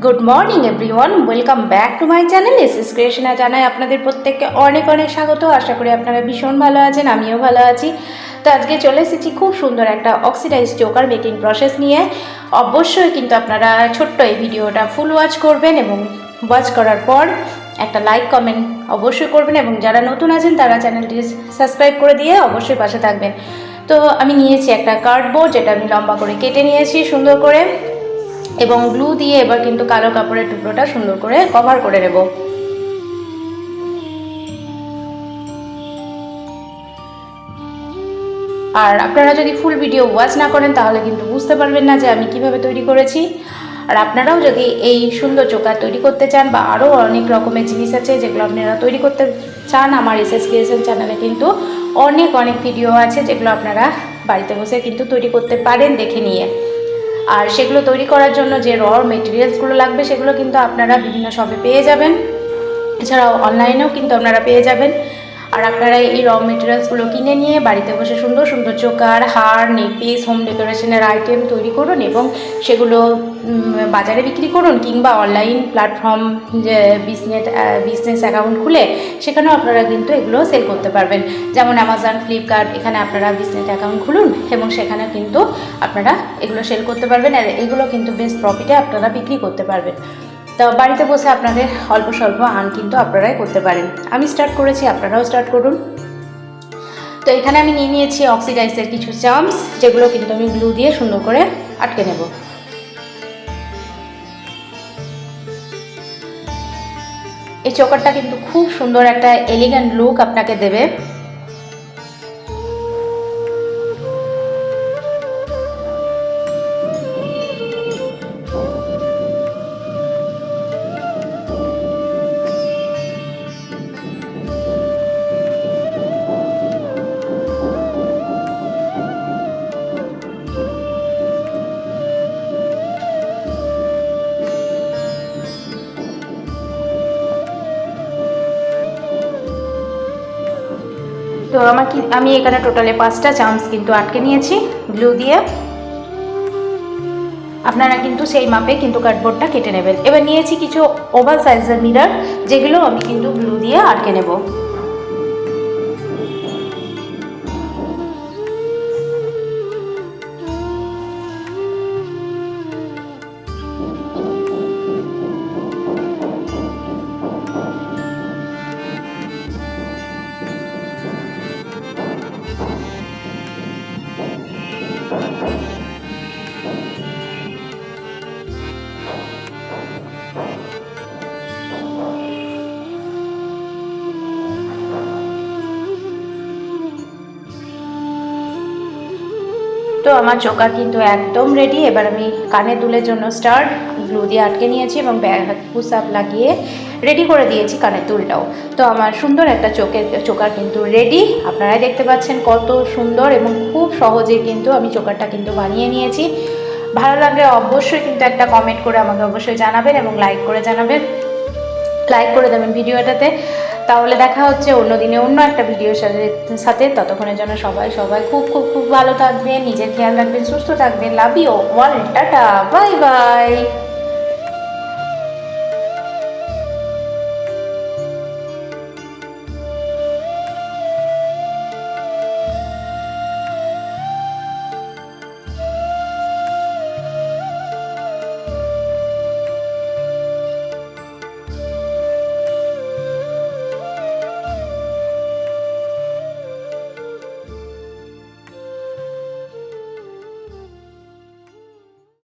Good morning everyone, welcome back to my channel S.S Creation। জানাই আপনাদের প্রত্যেককে অনেক অনেক স্বাগত। আশা করি আপনারা ভীষণ ভালো আছেন, আমিও ভালো আছি। তো আজকে চলে এসেছি খুব সুন্দর একটা অক্সিডাইজ চোকার মেকিং প্রসেস নিয়ে। অবশ্যই কিন্তু আপনারা ছোট্ট এই ভিডিওটা ফুল ওয়াচ করবেন এবং ওয়াচ করার পর একটা লাইক কমেন্ট অবশ্যই করবেন এবং যারা নতুন আছেন তারা চ্যানেলটি সাবস্ক্রাইব করে দিয়ে অবশ্যই পাশে থাকবেন। তো আমি নিয়েছি একটা কার্ডবোর্ড, যেটা আমি লম্বা করে কেটে নিয়েছি সুন্দর করে, এবং গ্লু দিয়ে এবার কিন্তু কালো কাপড়ের টুকরোটা সুন্দর করে কভার করে নেব। আর আপনারা যদি ফুল ভিডিও ওয়াচ না করেন তাহলে কিন্তু বুঝতে পারবেন না যে আমি কিভাবে তৈরি করেছি। আর আপনারাও যদি এই সুন্দর চোকার তৈরি করতে চান বা আরও অনেক রকমের জিনিস আছে যেগুলো আপনারা তৈরি করতে চান, আমার S.S Creation চ্যানেলে কিন্তু অনেক অনেক ভিডিও আছে যেগুলো আপনারা বাড়িতে বসে কিন্তু তৈরি করতে পারেন দেখে নিয়ে। আর সেগুলো তৈরি করার জন্য যে মেটেরিয়ালসগুলো লাগবে সেগুলো কিন্তু আপনারা বিভিন্ন শপে পেয়ে যাবেন, এছাড়াও অনলাইনেও কিন্তু আপনারা পেয়ে যাবেন। আর আপনারা এই মেটেরিয়ালসগুলো কিনে নিয়ে বাড়িতে বসে সুন্দর সুন্দর চোকার, হার, নেকপিস, হোম ডেকোরেশনের আইটেম তৈরি করুন এবং সেগুলো বাজারে বিক্রি করুন, কিংবা অনলাইন প্ল্যাটফর্ম যে বিজনেস অ্যাকাউন্ট খুলে সেখানেও আপনারা কিন্তু এগুলো সেল করতে পারবেন। যেমন অ্যামাজন, ফ্লিপকার্ট, এখানে আপনারা বিজনেস অ্যাকাউন্ট খুলুন এবং সেখানে কিন্তু আপনারা এগুলো সেল করতে পারবেন। আর এগুলো কিন্তু বেশ প্রফিটে আপনারা বিক্রি করতে পারবেন। তো বাড়িতে বসে আপনাদের অল্প স্বল্প আর্ন কিন্তু আপনারাই করতে পারেন। আমি স্টার্ট করেছি, আপনারাও স্টার্ট করুন। তো এখানে আমি নিয়ে নিয়েছি অক্সিডাইজের কিছু চার্মস, যেগুলো কিন্তু আমি গ্লু দিয়ে সুন্দর করে আটকে নেব। এই চোকারটা কিন্তু খুব সুন্দর একটা এলিগেন্ট লুক আপনাকে দেবে। তো আমি এখানে টোটালে 5টা চার্মস কিন্তু আটকে নিয়েছি গ্লু দিয়ে। আপনারা কিন্তু সেই মাপে কিন্তু কার্ডবোর্ডটা কেটে নেবেন। এবার নিয়েছি কিছু ওভার সাইজের মিরর, যেগুলো আমি কিন্তু গ্লু দিয়ে আটকে নেব। তো আমার চোকার কিন্তু একদম রেডি। এবার আমি কানে দুলের জন্য স্টার্ট গ্লু দিয়ে আটকে নিয়েছি এবং পুশ আপ লাগিয়ে রেডি করে দিয়েছি কানের দুলটাও। তো আমার সুন্দর একটা চোকার কিন্তু রেডি। আপনারাই দেখতে পাচ্ছেন কত সুন্দর এবং খুব সহজে কিন্তু আমি চোকারটা কিন্তু বানিয়ে নিয়েছি। ভালো লাগলে অবশ্যই কিন্তু একটা কমেন্ট করে আমাকে অবশ্যই জানাবেন এবং লাইক করে দেবেন ভিডিওটাতে। তাহলে দেখা হচ্ছে অন্য দিনে অন্য একটা ভিডিওর সাথে। ততক্ষণের জন্য সবাই খুব খুব খুব ভালো থাকবেন, নিজের খেয়াল রাখবেন, সুস্থ থাকবেন। Love you all, tata, bye by.